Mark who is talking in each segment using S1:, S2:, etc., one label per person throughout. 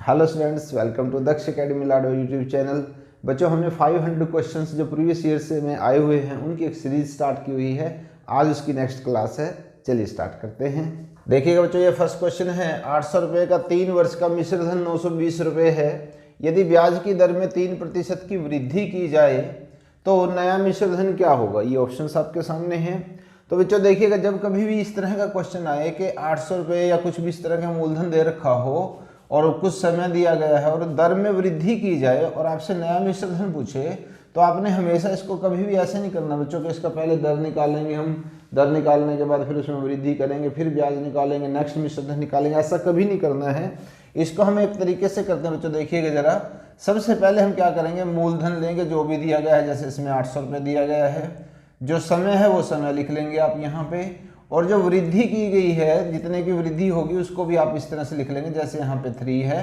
S1: Hello students, welcome to Daksh academy Lado YouTube channel. बच्चों, हमने 500 questions जो प्रीवियस ईयर से में आए हुए हैं उनकी एक सीरीज स्टार्ट की हुई है। आज उसकी नेक्स्ट क्लास है, चलिए स्टार्ट करते हैं। देखिएगा बच्चों, ये फर्स्ट क्वेश्चन है। 800 रुपये का 3 वर्ष का मिश्र धन 920 रुपये है। यदि ब्याज की दर में 3% की वृद्धि की जाए तो नया मिश्र धन क्या होगा। ये ऑप्शन आपके सामने हैं। तो बच्चों देखिएगा, जब कभी भी इस तरह का क्वेश्चन आए कि 800 रुपये या कुछ भी इस तरह का मूलधन दे रखा हो और कुछ समय दिया गया है और दर में वृद्धि की जाए और आपसे नया मिश्र धन पूछे, तो आपने हमेशा इसको कभी भी ऐसे नहीं करना बच्चों कि इसका पहले दर निकालेंगे हम, दर निकालने के बाद फिर उसमें वृद्धि करेंगे, फिर ब्याज निकालेंगे, नेक्स्ट मिश्र धन निकालेंगे। ऐसा कभी नहीं करना है। इसको हम एक तरीके से करते हैं बच्चों। देखिएगा जरा, सबसे पहले हम क्या करेंगे, मूलधन लेंगे जो भी दिया गया है। जैसे इसमें 800 रुपये दिया गया है, जो समय है वो समय लिख लेंगे आप यहाँ पे, और जो वृद्धि की गई है, जितने की वृद्धि होगी उसको भी आप इस तरह से लिख लेंगे। जैसे यहाँ पे 3 है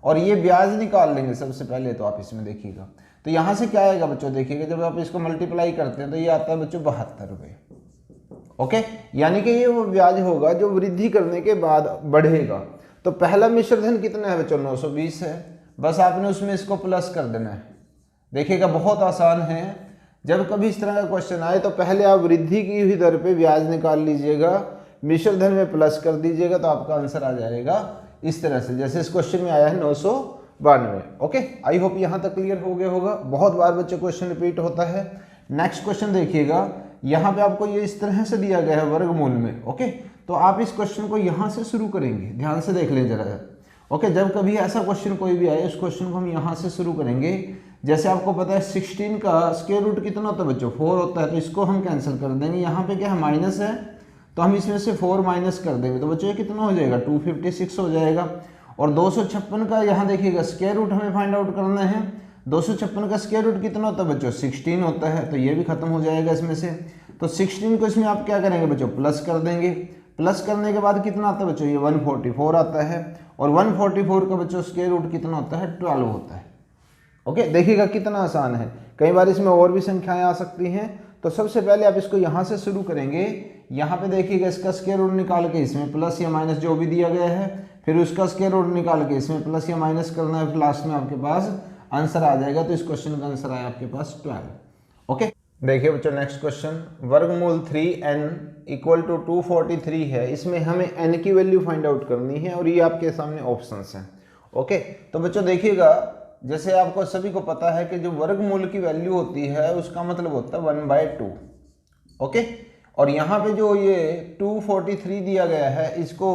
S1: और ये ब्याज निकाल लेंगे सबसे पहले। तो आप इसमें देखिएगा, तो यहाँ से क्या आएगा बच्चों, देखिएगा जब आप इसको मल्टीप्लाई करते हैं तो ये आता है बच्चों 72 रुपये। ओके, यानी कि ये वो ब्याज होगा जो वृद्धि करने के बाद बढ़ेगा। तो पहला मिश्र धन कितना है बच्चों, 920 है। बस आपने उसमें इसको प्लस कर देना है। देखिएगा बहुत आसान है। जब कभी इस तरह का क्वेश्चन आए तो पहले आप वृद्धि की हुई दर पे ब्याज निकाल लीजिएगा, मिश्र धन में प्लस कर दीजिएगा, तो आपका आंसर आ जाएगा इस तरह से, जैसे इस क्वेश्चन में आया है 992। ओके, आई होप यहाँ तक क्लियर हो गया होगा। बहुत बार बच्चे क्वेश्चन रिपीट होता है। नेक्स्ट क्वेश्चन देखिएगा, यहाँ पे आपको ये इस तरह से दिया गया है वर्गमूल में। ओके, तो आप इस क्वेश्चन को यहाँ से शुरू करेंगे, ध्यान से देख लें जरा। ओके, जब कभी ऐसा क्वेश्चन कोई भी आए, उस क्वेश्चन को हम यहाँ से शुरू करेंगे। जैसे आपको पता है 16 का स्क्वायर रूट कितना होता है बच्चों, 4 होता है। तो इसको हम कैंसिल कर देंगे। यहाँ पे क्या है, माइनस है, तो हम इसमें से 4 माइनस कर देंगे। तो बच्चों ये कितना हो जाएगा, 256 हो जाएगा। और 256 का यहाँ देखिएगा स्क्वायर रूट हमें फाइंड आउट करना है। 256 का स्क्वायर रूट कितना होता है बच्चों, 16 होता है। तो ये भी खत्म हो जाएगा इसमें से। तो 16 को इसमें आप क्या करेंगे बच्चों, प्लस कर देंगे। प्लस करने के बाद कितना आता है बच्चों, ये 144 आता है। और 144 का बच्चों स्क्वायर रूट कितना होता है, 12 होता है। ओके, देखिएगा कितना आसान है। कई बार इसमें और भी संख्याएं आ सकती हैं। तो सबसे पहले आप इसको यहाँ से शुरू करेंगे। यहाँ पे देखिएगा इसका स्क्वायर रूट निकाल के इसमें प्लस या माइनस जो भी दिया गया है, फिर उसका स्क्वायर रूट निकाल के इसमें प्लस या माइनस करना है, फिर लास्ट में आपके पास आंसर आ जाएगा। तो इस क्वेश्चन का आंसर आया आपके पास 12। ओके, देखिए बच्चों नेक्स्ट क्वेश्चन, वर्गमूल 3n इक्वल टू 243 है। इसमें हमें n की वैल्यू फाइंड आउट करनी है और ये आपके सामने ऑप्शंस हैं। ओके, तो बच्चों देखिएगा, जैसे आपको सभी को पता है कि जो वर्गमूल की वैल्यू होती है उसका मतलब होता है 1/2। ओके, और यहाँ पे जो ये 243 दिया गया है, इसको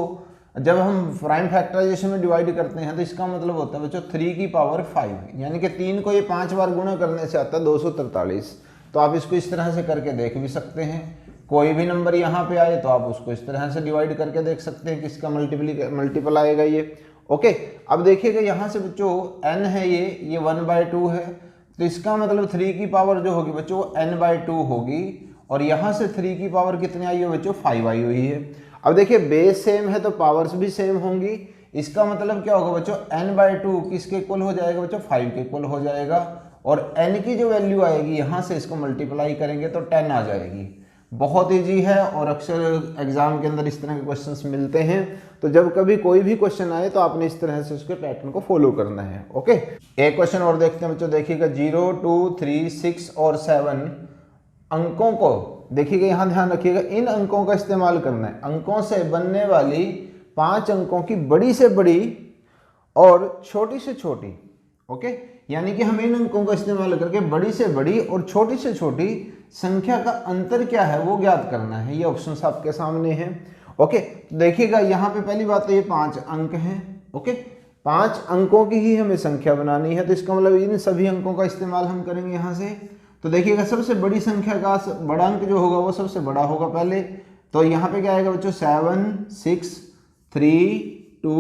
S1: जब हम प्राइम फैक्टराइजेशन में डिवाइड करते हैं तो इसका मतलब होता है बच्चों 3 की पावर 5, यानी कि 3 को ये 5 बार गुणा करने से आता है 243। तो आप इसको इस तरह से करके देख भी सकते हैं। कोई भी नंबर यहाँ पे आए तो आप उसको इस तरह से डिवाइड करके देख सकते हैं कि इसका मल्टीपल आएगा ये। ओके, अब देखिएगा यहाँ से बच्चों n है, ये 1/2 है। तो इसका मतलब 3 की पावर जो होगी बच्चों n/2 होगी। और यहाँ से 3 की पावर कितनी आई है बच्चों, 5 आई हुई है। अब देखिए बेस सेम है तो पावर्स भी सेम होंगी। इसका मतलब क्या होगा बच्चों, n/2 किसके इक्वल हो जाएगा बच्चों, 5 के इक्वल हो जाएगा। और n की जो वैल्यू आएगी, यहाँ से इसको मल्टीप्लाई करेंगे तो 10 आ जाएगी। बहुत ईजी है और अक्सर एग्जाम के अंदर इस तरह के क्वेश्चंस मिलते हैं। तो जब कभी कोई भी क्वेश्चन आए तो आपने इस तरह से उसके पैटर्न को फॉलो करना है। ओके, एक क्वेश्चन और देखते हैं बच्चों। देखिएगा 0, 2, 3, 6 और 7 अंकों को देखिएगा, यहाँ ध्यान रखिएगा, इन अंकों का इस्तेमाल करना है। अंकों से बनने वाली 5 अंकों की बड़ी से बड़ी और छोटी से छोटी। ओके, यानी कि हमें इन अंकों का इस्तेमाल करके बड़ी से बड़ी और छोटी से छोटी संख्या का अंतर क्या है वो ज्ञात करना है। ये ऑप्शंस आपके सामने हैं। ओके, देखिएगा यहाँ पे पहली बात तो ये 5 अंक हैं। ओके, 5 अंकों की ही हमें संख्या बनानी है। तो इसका मतलब इन सभी अंकों का इस्तेमाल हम करेंगे यहाँ से। तो देखिएगा सबसे बड़ी संख्या का बड़ा अंक जो होगा वो सबसे बड़ा होगा पहले। तो यहाँ पे क्या आएगा बच्चों, 7, 6, 3, 2,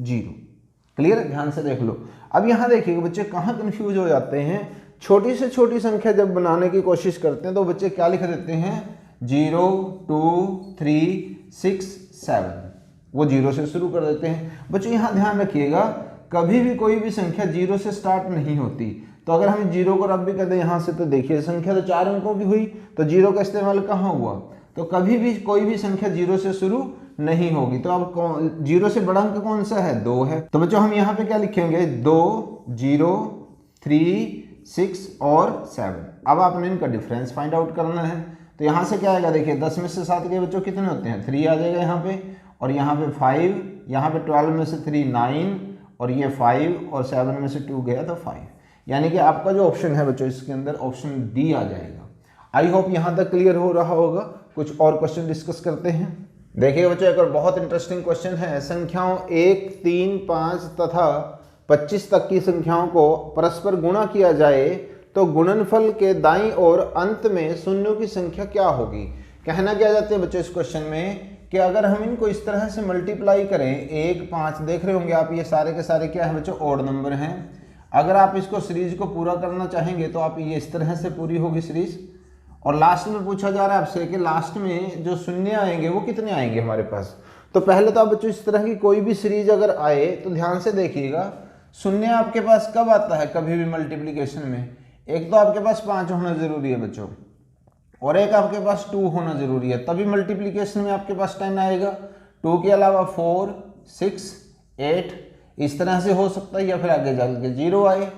S1: 0। क्लियर है, ध्यान से देख लो। अब यहाँ देखिएगा बच्चे कहाँ कंफ्यूज हो जाते हैं। छोटी से छोटी संख्या जब बनाने की कोशिश करते हैं तो बच्चे क्या लिख देते हैं, 0, 2, 3, 6, 7, वो 0 से शुरू कर देते हैं। बच्चों यहाँ ध्यान रखिएगा, कभी भी कोई भी संख्या 0 से स्टार्ट नहीं होती। तो अगर हम 0 को रब भी कर दें यहाँ से, तो देखिए संख्या तो 4 अंकों की हुई, तो 0 का इस्तेमाल कहाँ हुआ। तो कभी भी कोई भी संख्या 0 से शुरू नहीं होगी। तो अब 0 से बड़ा अंक कौन सा है? 2 है। तो बच्चों हम यहाँ पे क्या लिखेंगे? 2, 0, 3, 6 और 7। अब आपने इनका डिफरेंस फाइंड आउट करना है। तो यहाँ से क्या आएगा? देखिए 10 में से 7 के बच्चों कितने होते हैं? 3 आ जाएगा यहाँ पे, और यहाँ पे 5, यहाँ पे 12 में से 3 9, और ये 5, और 7 में से 2 गया तो 5। यानी कि आपका जो ऑप्शन है बच्चों इसके अंदर ऑप्शन डी आ जाएगा। आई होप यहाँ तक क्लियर हो रहा होगा। कुछ और क्वेश्चन डिस्कस करते हैं। देखिए बच्चों एक और बहुत इंटरेस्टिंग क्वेश्चन है। संख्याओं 1, 3, 5 तथा 25 तक की संख्याओं को परस्पर गुणा किया जाए तो गुणनफल के दाईं ओर अंत में शून्यों की संख्या क्या होगी? कहना क्या चाहते हैं बच्चों इस क्वेश्चन में कि अगर हम इनको इस तरह से मल्टीप्लाई करें, 1, 5 देख रहे होंगे आप, ये सारे के सारे क्या है बच्चों? ऑड नंबर हैं। अगर आप इसको सीरीज को पूरा करना चाहेंगे तो आप ये इस तरह से पूरी होगी सीरीज। और लास्ट में पूछा जा रहा है आपसे कि लास्ट में जो शून्य आएंगे वो कितने आएंगे हमारे पास। तो पहले तो आप बच्चों इस तरह की कोई भी सीरीज अगर आए तो ध्यान से देखिएगा, शून्य आपके पास कब आता है कभी भी मल्टीप्लीकेशन में? एक तो आपके पास 5 होना जरूरी है बच्चों, और एक आपके पास 2 होना जरूरी है, तभी मल्टीप्लीकेशन में आपके पास 10 आएगा। 2 के अलावा 4, 6, 8 इस तरह से हो सकता है, या फिर आगे जाके 0 आए।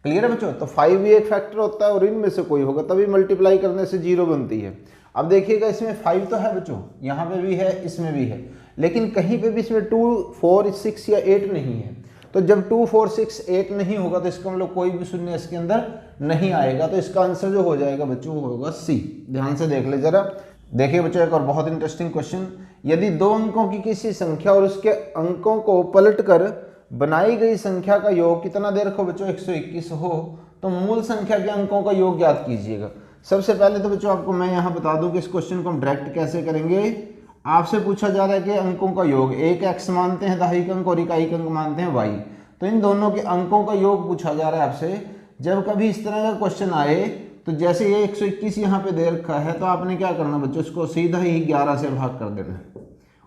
S1: क्लियर है बच्चों? तो 5 भी एक फैक्टर होता है और इनमें से कोई होगा तभी मल्टीप्लाई करने से 0 बनती है। अब देखिएगा इसमें 5 तो है बच्चों, यहाँ पे भी है, इसमें भी है, लेकिन कहीं पे भी इसमें 2, 4, 6 या 8 नहीं है। तो जब 2, 4, 6, 8 नहीं होगा तो इसका मतलब कोई भी शून्य इसके अंदर नहीं आएगा। तो इसका आंसर जो हो जाएगा बच्चों वो होगा सी। ध्यान से देख ले जरा। देखिए बच्चों एक और बहुत इंटरेस्टिंग क्वेश्चन। यदि 2 अंकों की किसी संख्या और उसके अंकों को पलटकर बनाई गई संख्या का योग कितना दे रखो बच्चों? 121 हो तो मूल संख्या के अंकों का योग ज्ञात कीजिएगा। सबसे पहले तो बच्चों आपको मैं यहाँ बता दूं कि इस क्वेश्चन को हम डायरेक्ट कैसे करेंगे। आपसे पूछा जा रहा है कि अंकों का योग, एक x मानते हैं दहाई अंक और इकाई अंक मानते हैं y, तो इन दोनों के अंकों का योग पूछा जा रहा है आपसे। जब कभी इस तरह का क्वेश्चन आए तो जैसे ये 121 यहाँ पे दे रखा है तो आपने क्या करना बच्चों? इसको सीधा ही 11 से भाग कर देना है।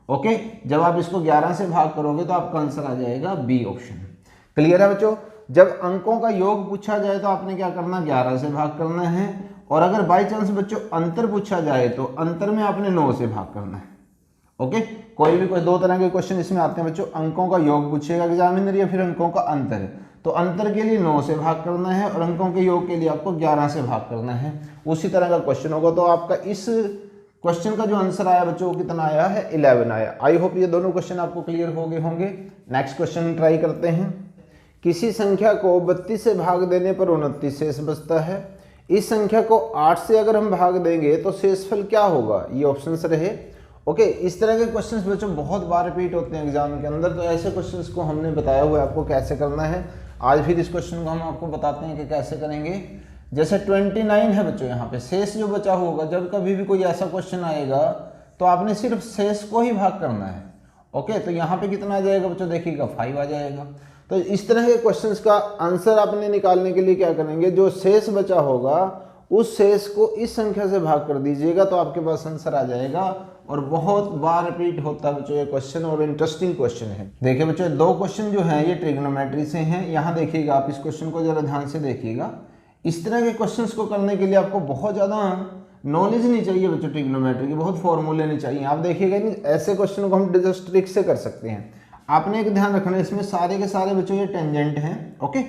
S1: ओके, जब आप इसको 11 से भाग करोगे तो आपका आंसर आ जाएगा बी ऑप्शन। क्लियर है बच्चों? जब अंकों का योग पूछा जाए तो आपने क्या करना? 11 से भाग करना है। और अगर बाई चांस बच्चों अंतर पूछा जाए तो अंतर में आपने 9 से भाग करना है। ओके, कोई भी 2 तरह के क्वेश्चन इसमें आते हैं बच्चों। अंकों का योग पूछेगा एग्जामिनर या फिर अंकों का अंतर, तो अंतर के लिए 9 से भाग करना है और अंकों के योग के लिए आपको 11 से भाग करना है। उसी तरह का क्वेश्चन होगा। तो आपका इस क्वेश्चन का जो आंसर आया बच्चों वो कितना आया है? 11 आया। आई होप ये दोनों क्वेश्चन आपको क्लियर हो गए होंगे। नेक्स्ट क्वेश्चन ट्राई करते हैं। किसी संख्या को 32 से भाग देने पर 29 शेष बचता है। इस संख्या को 8 से अगर हम भाग देंगे तो शेषफल क्या होगा? ये ऑप्शंस रहे। ओके, इस तरह के क्वेश्चंस बच्चों बहुत बार रिपीट होते हैं एग्जाम के अंदर, तो ऐसे क्वेश्चंस को हमने बताया हुआ है आपको कैसे करना है। आज फिर इस क्वेश्चन को हम आपको बताते हैं कि कैसे करेंगे। जैसे 29 है बच्चों, यहाँ पे शेष जो बचा होगा, जब कभी भी कोई ऐसा क्वेश्चन आएगा तो आपने सिर्फ शेष को ही भाग करना है। ओके, तो यहाँ पे कितना आ जाएगा बच्चों? देखिएगा 5 आ जाएगा। तो इस तरह के क्वेश्चंस का आंसर आपने निकालने के लिए क्या करेंगे? जो शेष बचा होगा उस शेष को इस संख्या से भाग कर दीजिएगा तो आपके पास आंसर आ जाएगा। और बहुत बार रिपीट होता है बच्चों ये क्वेश्चन और इंटरेस्टिंग क्वेश्चन है। देखिए बच्चों 2 क्वेश्चन जो हैं ये ट्रिग्नोमेट्री से हैं। यहाँ देखिएगा आप इस क्वेश्चन को जरा ध्यान से देखिएगा। इस तरह के क्वेश्चंस को करने के लिए आपको बहुत ज़्यादा नॉलेज नहीं चाहिए बच्चों, ट्रिग्नोमेट्री के बहुत फॉर्मूले नहीं चाहिए। आप देखिएगा ऐसे क्वेश्चन को हम जस्ट ट्रिक से कर सकते हैं। आपने एक ध्यान रखना है, इसमें सारे के सारे बच्चों ये टेंजेंट हैं। ओके,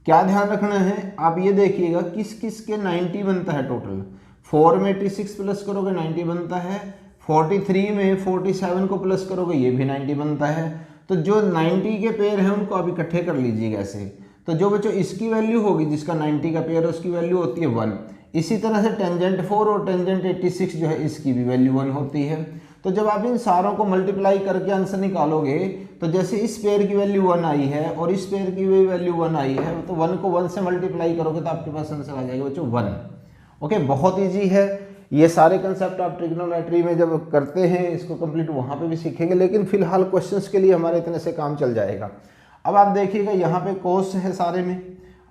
S1: क्या ध्यान रखना है? आप ये देखिएगा किस किस के 90 बनता है टोटल। 4 में 86 प्लस करोगे 90 बनता है। 43 में 47 को प्लस करोगे ये भी 90 बनता है। तो जो 90 के पेयर हैं उनको आप इकट्ठे कर लीजिएगा ऐसे। तो जो बच्चों इसकी वैल्यू होगी जिसका 90 का पेयर है उसकी वैल्यू होती है 1। इसी तरह से टेंजेंट 4 और टेंजेंट 86 जो है इसकी भी वैल्यू 1 होती है। तो जब आप इन सारों को मल्टीप्लाई करके आंसर निकालोगे तो जैसे इस पेयर की वैल्यू 1 आई है और इस पेयर की भी वैल्यू 1 आई है, तो 1 को 1 से मल्टीप्लाई करोगे तो आपके पास आंसर आ जाएगा बच्चों 1। ओके, बहुत ईजी है। ये सारे कंसेप्ट आप ट्रिग्नोमेट्री में जब करते हैं इसको कंप्लीट वहाँ पे भी सीखेंगे, लेकिन फिलहाल क्वेश्चंस के लिए हमारे इतने से काम चल जाएगा। अब आप देखिएगा यहाँ पे कोस है, सारे में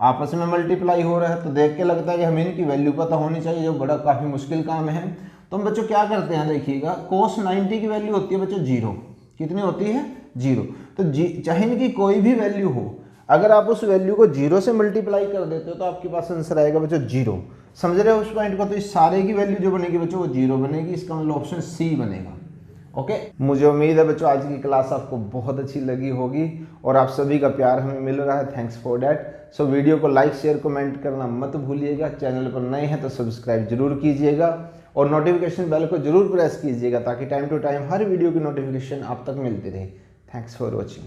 S1: आपस में मल्टीप्लाई हो रहा है, तो देख के लगता है कि हमें इनकी वैल्यू पता होनी चाहिए, जो बड़ा काफ़ी मुश्किल काम है। तो हम बच्चों क्या करते हैं, देखिएगा कोस 90 की वैल्यू होती है बच्चों 0। कितनी होती है? 0। तो चाहे इनकी कोई भी वैल्यू हो, अगर आप उस वैल्यू को 0 से मल्टीप्लाई कर देते हो तो आपके पास आंसर आएगा बच्चों 0। समझ रहे हो उस पॉइंट को? तो इस सारे की वैल्यू जो बनेगी बच्चों वो 0 बनेगी। इसका मतलब ऑप्शन सी बनेगा। ओके, मुझे उम्मीद है बच्चों आज की क्लास आपको बहुत अच्छी लगी होगी और आप सभी का प्यार हमें मिल रहा है, thanks for that. So video को लाइक शेयर कमेंट करना मत भूलिएगा, चैनल पर नए हैं तो सब्सक्राइब जरूर कीजिएगा और नोटिफिकेशन बेल को जरूर प्रेस कीजिएगा ताकि टाइम टू टाइम हर वीडियो की नोटिफिकेशन आप तक मिलती रहे। Thanks for watching.